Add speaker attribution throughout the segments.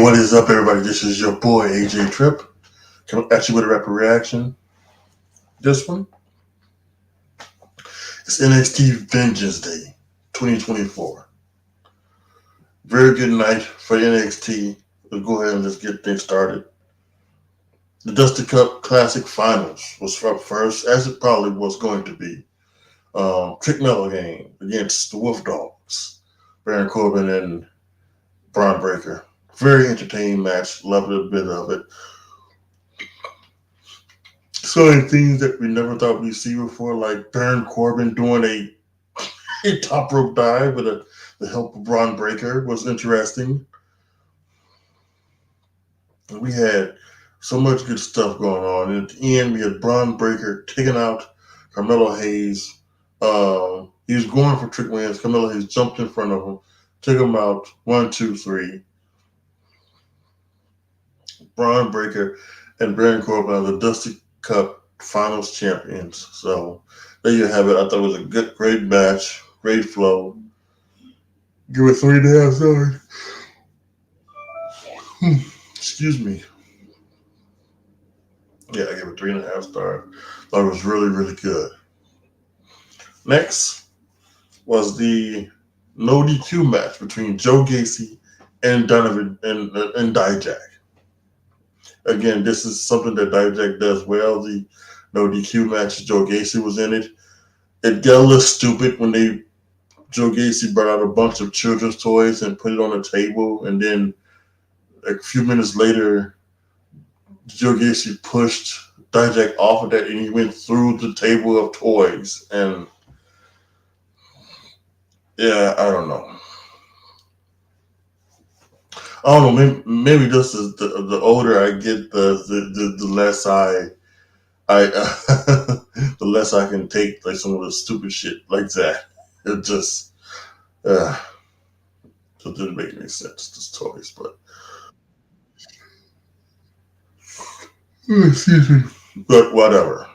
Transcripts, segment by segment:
Speaker 1: What is up, everybody? This is your boy AJTRIP. Coming at you with a rapid reaction. This one is NXT Vengeance Day 2024. Very good night for NXT. Let's go ahead and just get things started. The Dusty Cup Classic Finals was up first, as it probably was going to be. Trick Mellow game against the Wolf Dogs, Baron Corbin and Braun Breaker. Very entertaining match. Loved a bit of it. So many things that we never thought we'd see before, like Baron Corbin doing a top rope dive with the help of Braun Breaker was interesting. And we had so much good stuff going on. And at the end, we had Braun Breaker taking out Carmelo Hayes. He was going for Trick Williams. Carmelo Hayes jumped in front of him, took him out. 1, 2, 3. Braun Breaker and Baron Corbin are the Dusty Cup Finals champions. So there you have it. I thought it was a great match, great flow. Give it 3.5 stars. Excuse me. Yeah, I gave it 3.5 stars. Thought it was really, really good. Next was the no DQ match between Joe Gacy and Donovan and Dijak. Again, this is something that Dijak does well. The no DQ match, Joe Gacy was in it. It got a little stupid when Joe Gacy brought out a bunch of children's toys and put it on the table, and then a few minutes later, Joe Gacy pushed Dijak off of that, and he went through the table of toys. And yeah, I don't know. I don't know. Maybe this is the older I get, the less I the less I can take like some of the stupid shit like that. It just it didn't make any sense. This toys, but excuse me. But whatever.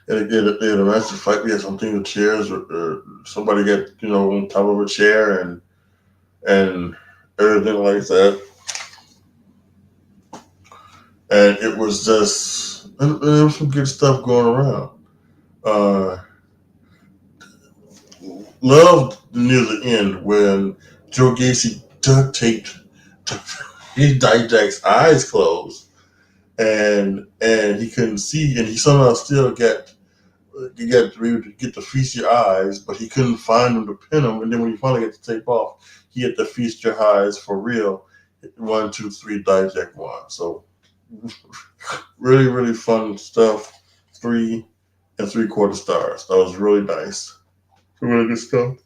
Speaker 1: And again, they had a massive fight. We had something with chairs, or somebody got on top of a chair and everything like that. And it was just there was some good stuff going around. Loved near the end when Joe Gacy duct taped Dijak's eyes closed, and he couldn't see, and he somehow still got to get to feast your eyes, but he couldn't find him to pin him. And then when he finally got the tape off, he had to feast your eyes for real. 1, 2, 3, Dijak won. So really, really fun stuff. 3 3/4 stars. That was really nice. Really good stuff.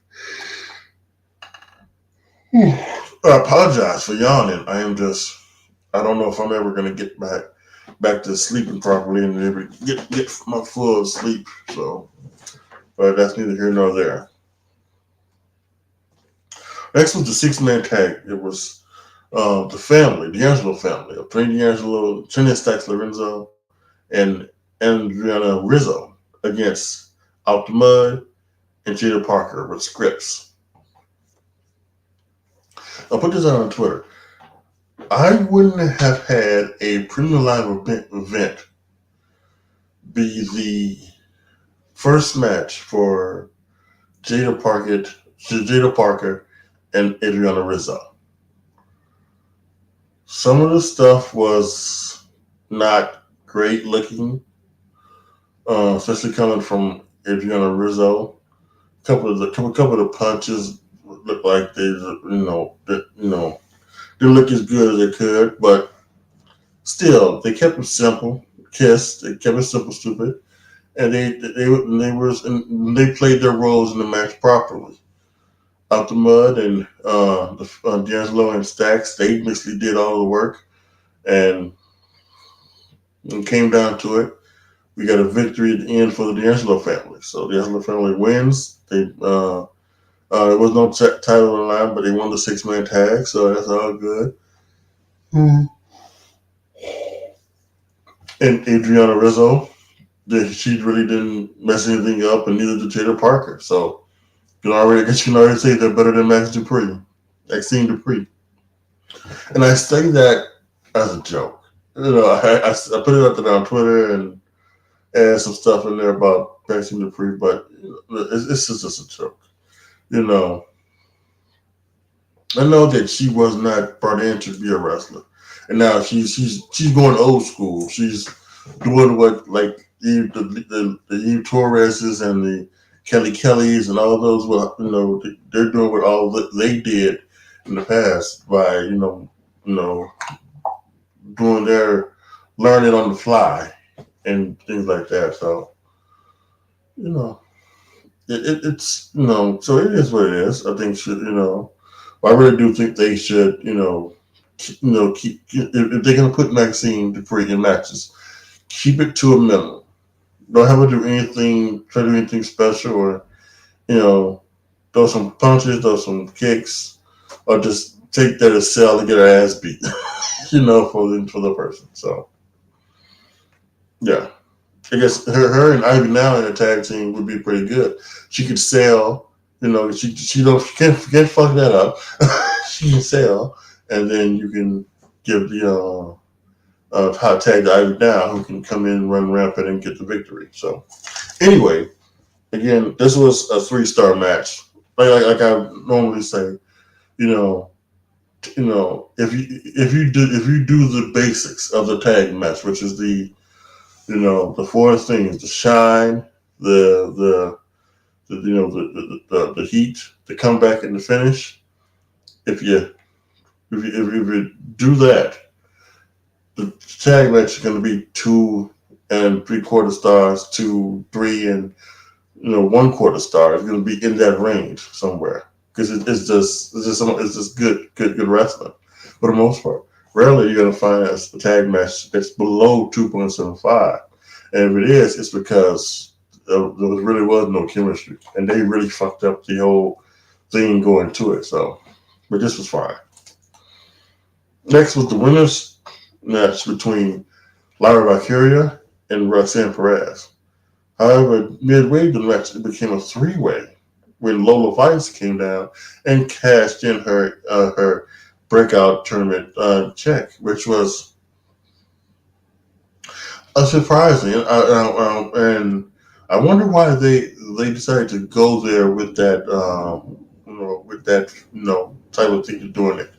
Speaker 1: I apologize for yawning. I don't know if I'm ever going to get back to sleeping properly and able to get my full sleep. So, but that's neither here nor there. Next was the 6-man tag. It was the family, the D'Angelo family, of Trini D'Angelo, Trini Stacks Lorenzo, and Adriana Rizzo against Out the Mud and Jada Parker with scripts. I'll put this out on Twitter. I wouldn't have had a premium live event be the first match for Jada Parker and Adriana Rizzo. Some of the stuff was not great looking, especially coming from Adriana Rizzo. A couple of the punches looked like they didn't look as good as they could, but still they kept it simple. They kept it simple, stupid, and they played their roles in the match properly. Out the Mud and D'Angelo and Stacks, they basically did all the work, and it came down to it. We got a victory at the end for the D'Angelo family. So the D'Angelo family wins. There was no title on the line, but they won the 6-man tag, so that's all good. Mm-hmm. And Adriana Rizzo, she really didn't mess anything up, and neither did Jada Parker. So I guess you can already say they're better than Maxine Dupree. And I say that as a joke. I put it up there on Twitter and add some stuff in there about Maxine Dupree, but it's just a joke. You know, I know that she was not brought in to be a wrestler, and now she's going old school. She's doing what like the Eve Torreses and the Kellys and all those. Well, they're doing what all they did in the past by you know doing their learning on the fly and things like that. So you know it's so it is what it is. I think I really do think they should keep if they're gonna put Maxine Dupree in matches, keep it to a minimum. Don't have her do anything, try to do anything special, or throw some punches, throw some kicks, or just take that as sell and get her ass beat, for the person. So yeah, I guess her and Ivy now in a tag team would be pretty good. She could sell, she can't fuck that up. She can sell, and then you can give the hot tag to Ivy now, who can come in, run rampant, and get the victory. So anyway, again, this was a 3-star match. Like I normally say, if you do the basics of the tag match, which is the 4 things: the shine, the heat, the comeback, and the finish. If you do that, the tag match is going to be 2 3/4 stars, 2, 3, and 1/4 star. It's going to be in that range somewhere because it's just good wrestling for the most part. Rarely you're going to find a tag match that's below 2.75, and if it is, it's because there really was no chemistry, and they really fucked up the whole thing going to it. So, but this was fine. Next was the winners match between Lyra Valkyria and Roxanne Perez. However, midway the match, it became a 3-way when Lola Vice came down and cashed in her breakout tournament check, which was surprising. And I wonder why they decided to go there with that type of thing of doing it.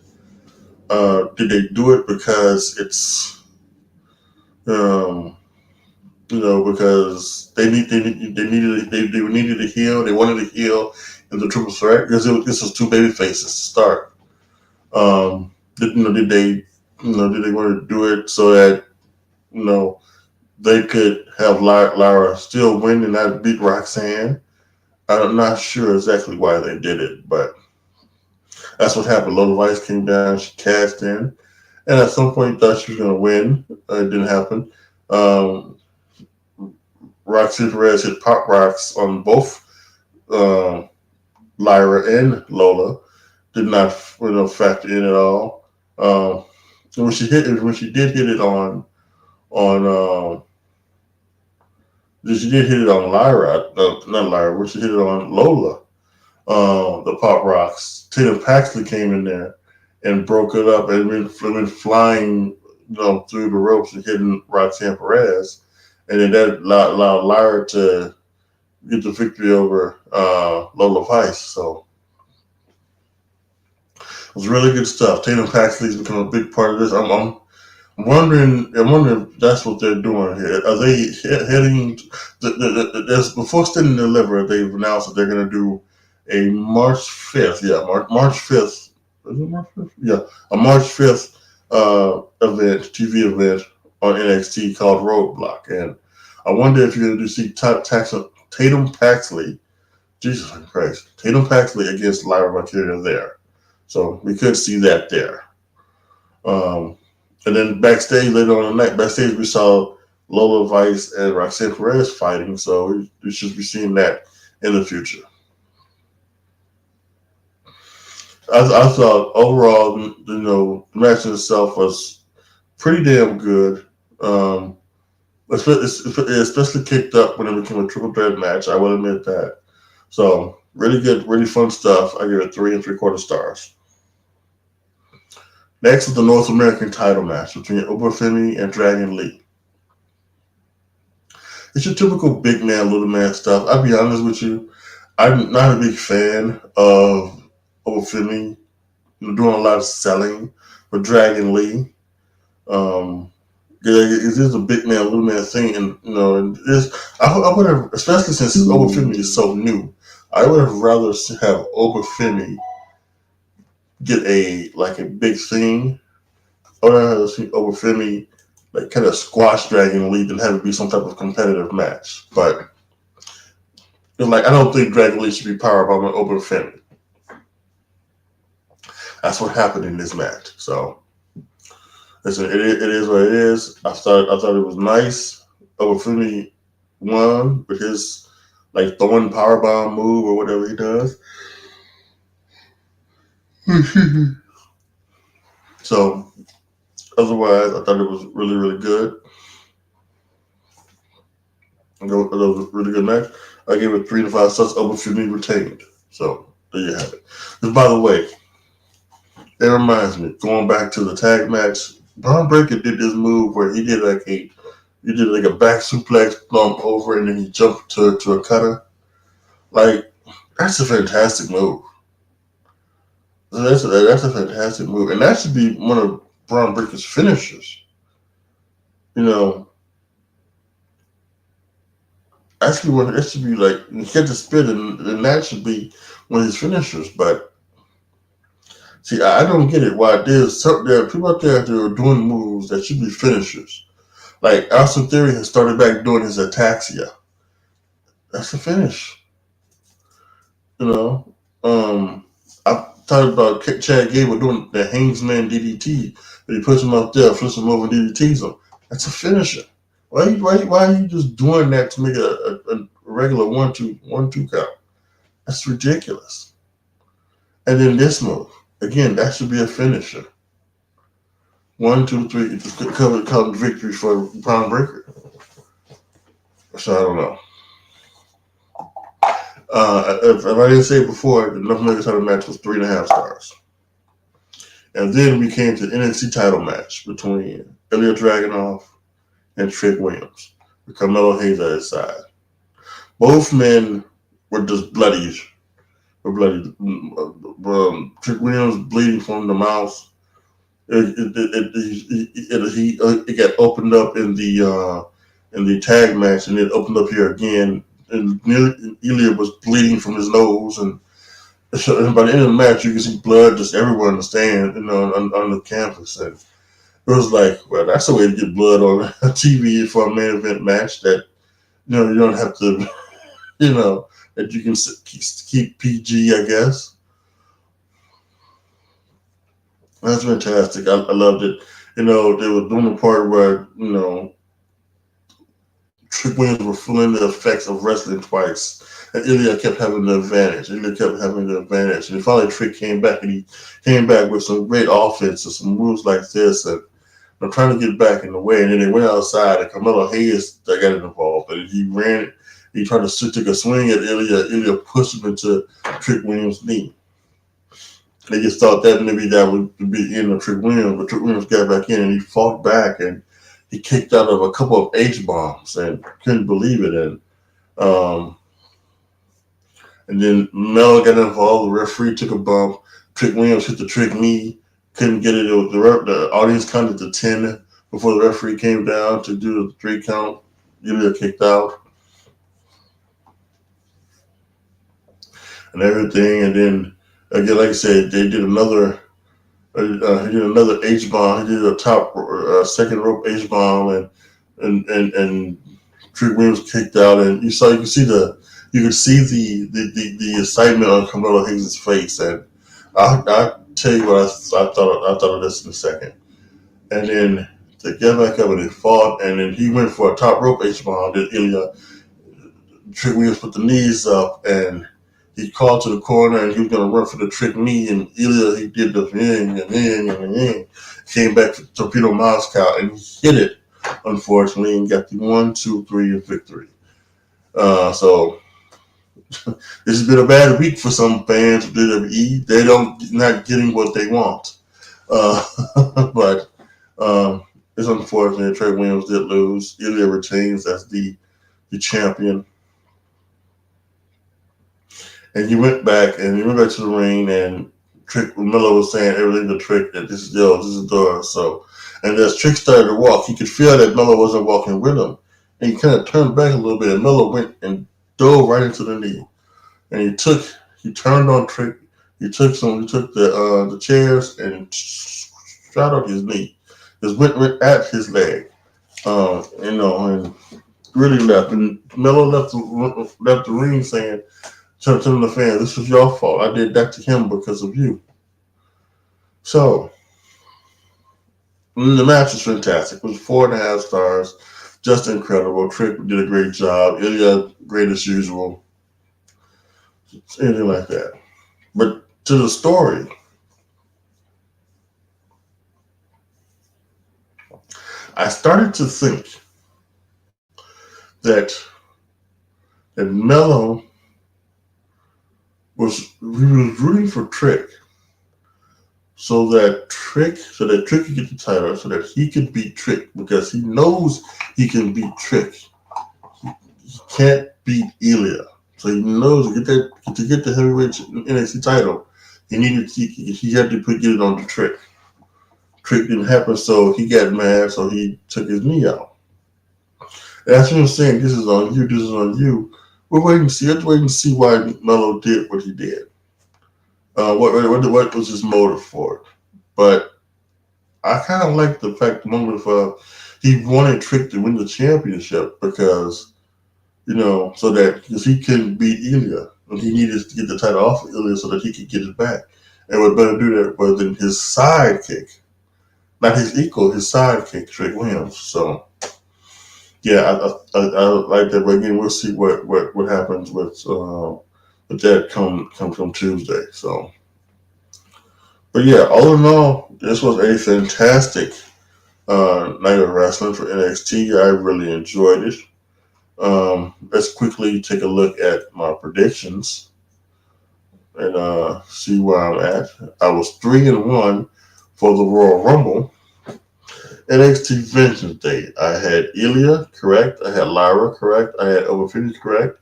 Speaker 1: Did they do it because it's because they needed to heal. They wanted to heal in the triple threat because this was 2 baby faces to start. Did they want to do it so that they could have Lara still win and not beat Roxanne? I'm not sure exactly why they did it, but that's what happened. Lola Vice came down, she cashed in, and at some point thought she was going to win. It didn't happen. Roxy Perez hit pop rocks on both Lyra and Lola. Did not factor in at all. When she did hit it on she did hit it on Lyra, not Lyra. When she hit it on Lola, the pop rocks. Tatum Paxley came in there and broke it up and went flying through the ropes and hitting Roxanne Perez. And then that allowed Lyra to get the victory over Lola Vice. So it was really good stuff. Tatum Paxley's become a big part of this. I'm wondering if that's what they're doing here. Are they heading? Before Stand and Deliver, they've announced that they're going to do a March 5th. Yeah, March 5th. Is it March 5th? Yeah, a March 5th TV event on NXT called Roadblock, and I wonder if you're going to see Tatum Paxley, Jesus Christ, Tatum Paxley against Lyra Valkyria there. So we could see that there. And then backstage later on the night, we saw Lola Vice and Roxanne Perez fighting, so we should be seeing that in the future. I thought overall, the match itself was pretty damn good. Especially kicked up when it became a triple threat match. I will admit that. So Really good, really fun stuff. I give it 3 3/4 stars. Next is the North American title match between Obafemi and Dragon Lee. It's your typical big man, little man stuff. I'll be honest with you, I'm not a big fan of Obafemi doing a lot of selling with Dragon Lee. It is a big man, little man thing, and I would have, especially since Obafemi is so new, I would have rather have Obafemi get a big thing. I would have seen Obafemi like kind of squash Dragon Lee than have it be some type of competitive match. But I don't think Dragon Lee should be powerbomb Obafemi. That's what happened in this match. So listen, it is what it is. I thought it was nice. Obafemi won with his throwing powerbomb move or whatever he does. So otherwise, I thought it was really, really good. It was a really good match. I gave it 3 to 5 stars. Obafemi retained. So there you have it. And by the way, it reminds me, going back to the tag match, Braun Breaker did this move where he did a back suplex bump over and then he jumped to a cutter. That's a fantastic move. That's a fantastic move, and that should be one of Braun Breaker's finishers. Actually, it should be he had to spit, and that should be one of his finishers. But see, I don't get it. Why there are people out there that are doing moves that should be finishers. Like Austin Theory has started back doing his ataxia. That's a finish. I talked about Chad Gable doing the Hangsman DDT, but he puts him out there, flips him over, and DDTs him. That's a finisher. Why are you just doing that to make a regular 1-2 count? That's ridiculous. And then this move, again, that should be a finisher. 1, 2, 3, just covered victory for Braun Breaker. So I don't know. If I didn't say it before, the North American title match was 3.5 stars. And then we came to the NXT title match between Ilya Dragunov and Trick Williams, with Carmelo Hayes at his side. Both men were just bloody. Trick Williams bleeding from the mouth. It got opened up in the tag match, and it opened up here again. And Ilya was bleeding from his nose, and by the end of the match, you can see blood just everywhere on the stand, on the canvas, and it was well, that's a way to get blood on TV for a main event match that you don't have to, that you can keep PG, I guess. That's fantastic. I loved it. They were doing the part where Trick Williams were feeling the effects of wrestling twice. And Ilya kept having the advantage. And finally Trick came back, and he came back with some great offense and some moves like this, and trying to get back in the way. And then they went outside, and Carmelo Hayes got involved. But he ran, he tried to take a swing at Ilya. Ilya pushed him into Trick Williams' knee. They just thought that maybe that would be the end of Trick Williams, but Trick Williams got back in, and he fought back, and he kicked out of a couple of H-bombs and couldn't believe it. And then Mel got involved. The referee took a bump. Trick Williams hit the Trick knee. Couldn't get it. The audience counted to 10 before the referee came down to do the 3 count. Ilya kicked out. And everything. And then, again, like I said, they did another H-bomb. He did a top second rope H-bomb, and Trick Williams kicked out. And you could see the excitement on Carmelo Hayes' face. And I'll tell you what I thought of this in a second. And then they get back up and they fought, and then he went for a top rope H-bomb. Then Ilya, Trick Williams put the knees up, and he called to the corner, and he was going to run for the Trick knee, and Ilya, he did the thing, came back to Torpedo Moscow, and he hit it, unfortunately, and got the 1, 2, 3 victory. So This has been a bad week for some fans of WWE. They not getting what they want. But it's unfortunate. Trey Williams did lose. Ilya retains as the champion. And he went back to the ring, and Miller was saying everything's a trick, that this is yours, this is yours. So, and as Trick started to walk, he could feel that Miller wasn't walking with him. And he kind of turned back a little bit, and Miller went and dove right into the knee. And he turned on Trick. He took the chairs and shot on his knee. Just went at his leg. And really left. And Miller left the ring saying, telling the fans, this was your fault. I did that to him because of you. So, the match was fantastic. It was 4.5 stars. Just incredible. Trick did a great job. Ilya, great as usual. Anything like that. But to the story, I started to think that Mello was rooting for Trick so that Trick could get the title, so that he could beat Trick, because he knows he can beat Trick. He can't beat Ilya. So he knows to get the heavyweight NXT title, he had to get it on the Trick. Trick didn't happen, so he got mad, so he took his knee out. And that's what I'm saying. This is on you. This is on you. We're waiting to see. Let's wait and see why Mello did what he did. What was his motive for it? But I kind of like the fact the moment of he wanted Trick to win the championship because because he couldn't beat Ilya, and he needed to get the title off of Ilya so that he could get it back. And what better do that than his sidekick, not his equal, his sidekick, Trick Williams. So yeah, I like that. But again, we'll see what happens with that come Tuesday. So, but yeah, all in all, this was a fantastic night of wrestling for NXT. I really enjoyed it. Let's quickly take a look at my predictions and see where I'm at. I was 3-1 for the Royal Rumble. NXT Vengeance Day. I had Ilya correct. I had Lyra correct. I had Overfinish correct.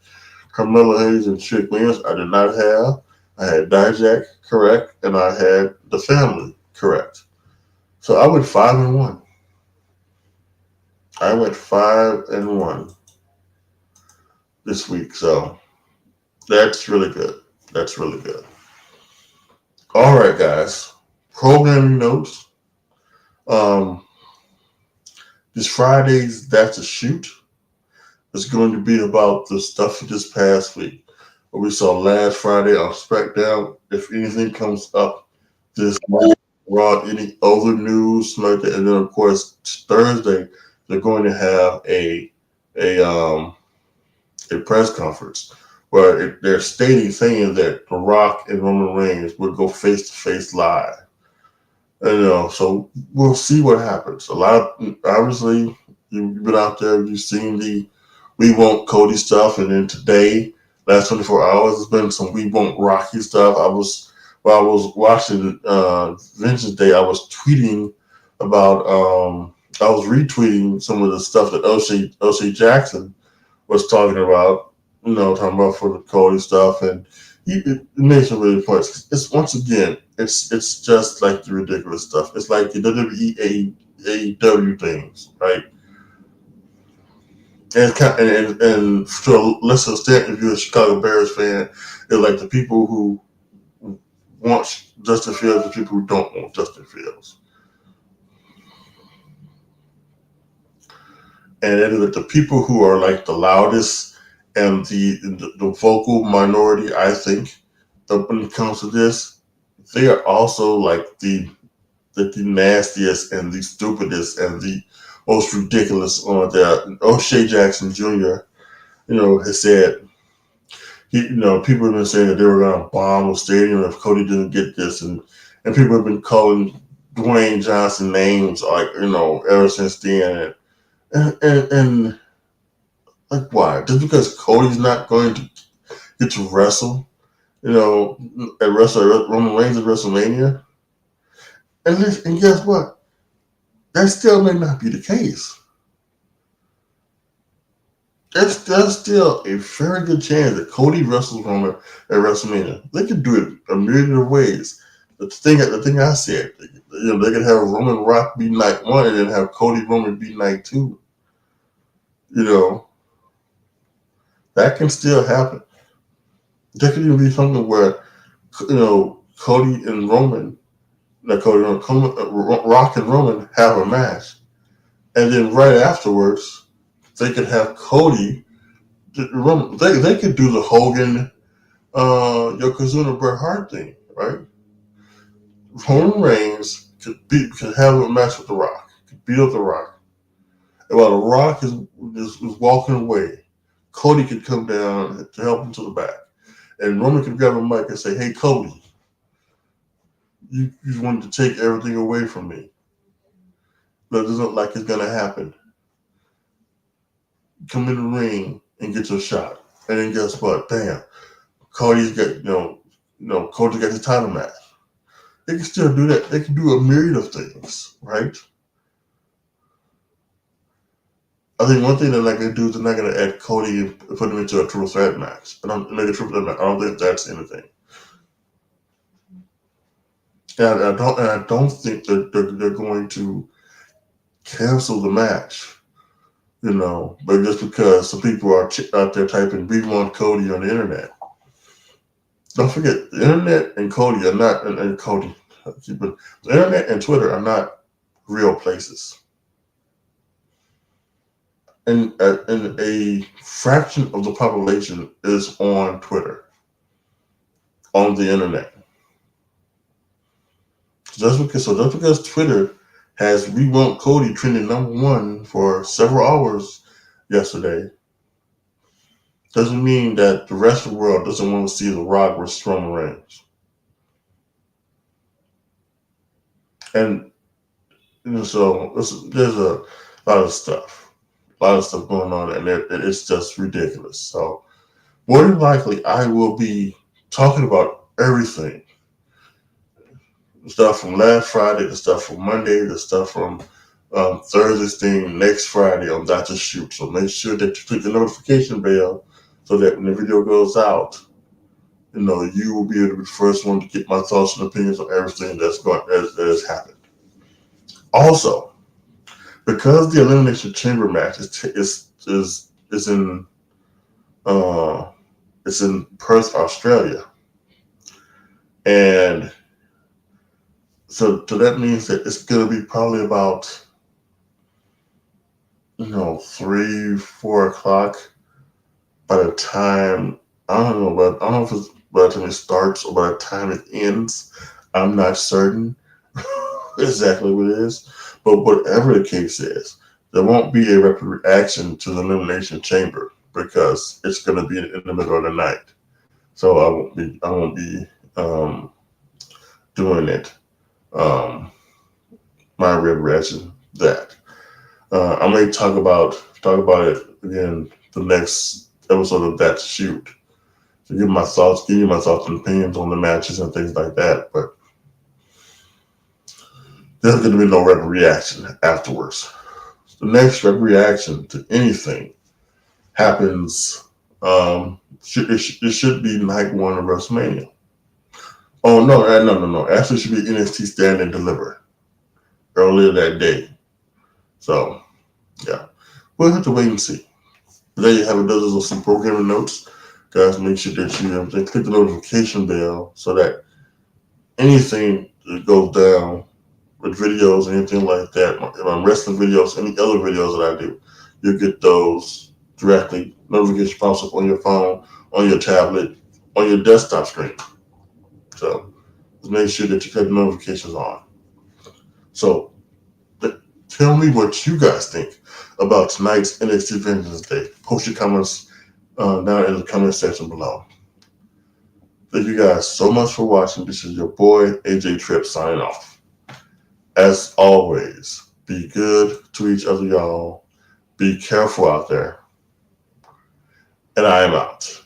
Speaker 1: Carmelo Hayes and Trick Williams I did not have. I had Dijak correct, and I had the family correct. So I went 5-1. I went 5-1 this week. So that's really good. That's really good. All right, guys. Programming notes. This Friday's That's a Shoot is going to be about the stuff of this past week. What we saw last Friday on SmackDown. If anything comes up this morning, Raw, any other news like that, and then of course Thursday they're going to have a press conference where they're saying that The Rock and Roman Reigns will go face to face live. So we'll see what happens. Obviously, you've been out there, you've seen the We Want Cody stuff, and then today, last 24 hours, there's been some We Want Rocky stuff. While I was watching Vengeance Day, I was tweeting about, I was retweeting some of the stuff that O'Shea Jackson was talking about, talking about for the Cody stuff, and it made some really points. It's once again, it's just like the ridiculous stuff. It's like the WWE AEW things, right? And to a lesser extent, if you're a Chicago Bears fan, it's like the people who want Justin Fields and people who don't want Justin Fields. And then like the people who are like the loudest and the vocal minority, I think, when it comes to this, they are also like the nastiest and the stupidest and the most ridiculous on that. O'Shea Jackson Jr., has said, people have been saying that they were going to bomb the stadium if Cody didn't get this, and people have been calling Dwayne Johnson names ever since then, and like why? Just because Cody's not going to get to wrestle, at Roman Reigns at WrestleMania. And guess what? That still may not be the case. There's still a very good chance that Cody wrestles Roman at WrestleMania. They could do it a myriad of ways. The thing I said, they could have Roman Rock be night 1 and then have Cody Roman be night 2. That can still happen. There could even be something where, Cody and Roman, Rock and Roman have a match, and then right afterwards, they could have Cody. They could do the Hogan, Yokozuna, Bret Hart thing, right? Roman Reigns could have a match with The Rock, could beat up The Rock, and while The Rock is walking away, Cody could come down to help him to the back, and Roman could grab a mic and say, "Hey, Cody, you wanted to take everything away from me, but it doesn't look like it's gonna happen. Come in the ring and get your shot." And then guess what? Bam, Cody's got Cody got his title match. They can still do that. They can do a myriad of things, right? I think one thing they're not going to do is they're not going to add Cody and put him into a triple threat match. I don't think that's anything. And I don't think that they're going to cancel the match, but just because some people are out there typing "We want Cody" on the internet. Don't forget, the internet and Cody are not, and Cody, but the internet and Twitter are not real places. And a fraction of the population is on Twitter, on the internet. So just because Twitter has "We Want Cody" trending #1 for several hours yesterday, doesn't mean that the rest of the world doesn't want to see The Rock versus Roman Reigns. And so there's a lot of stuff going on, and it's just ridiculous. So more than likely, I will be talking about everything. The stuff from last Friday, the stuff from Monday, the stuff from Thursday's thing next Friday on Dr. Shoot. So make sure that you click the notification bell so that when the video goes out, you will be able to be the first one to get my thoughts and opinions on everything that has happened. Also, because the Elimination Chamber match is in it's in Perth, Australia, and so that means that it's going to be probably about 3-4 o'clock by the time I don't know if it's by the time it starts or by the time it ends. I'm not certain exactly what it is, but whatever the case is, there won't be a rapid reaction to the Elimination Chamber because it's going to be in the middle of the night. So I won't be doing it. My rapid reaction that I may talk about it again the next episode of That Shoot. To give you my thoughts and opinions on the matches and things like that, but there's going to be no rapid reaction afterwards. The next rapid reaction to anything happens. It should be night 1 of WrestleMania. Oh no! Actually, it should be NXT Stand and Deliver earlier that day. So yeah, we'll have to wait and see. There you have it. Those are some programming notes, guys. Make sure that you click the notification bell so that anything that goes down with videos, anything like that, my wrestling videos, any other videos that I do, you'll get those directly. Notification pops up on your phone, on your tablet, on your desktop screen. So just make sure that you click the notifications on. So tell me what you guys think about tonight's NXT Vengeance Day. Post your comments down in the comment section below. Thank you guys so much for watching. This is your boy AJTRIP signing off. As always, be good to each other, y'all. Be careful out there. And I am out.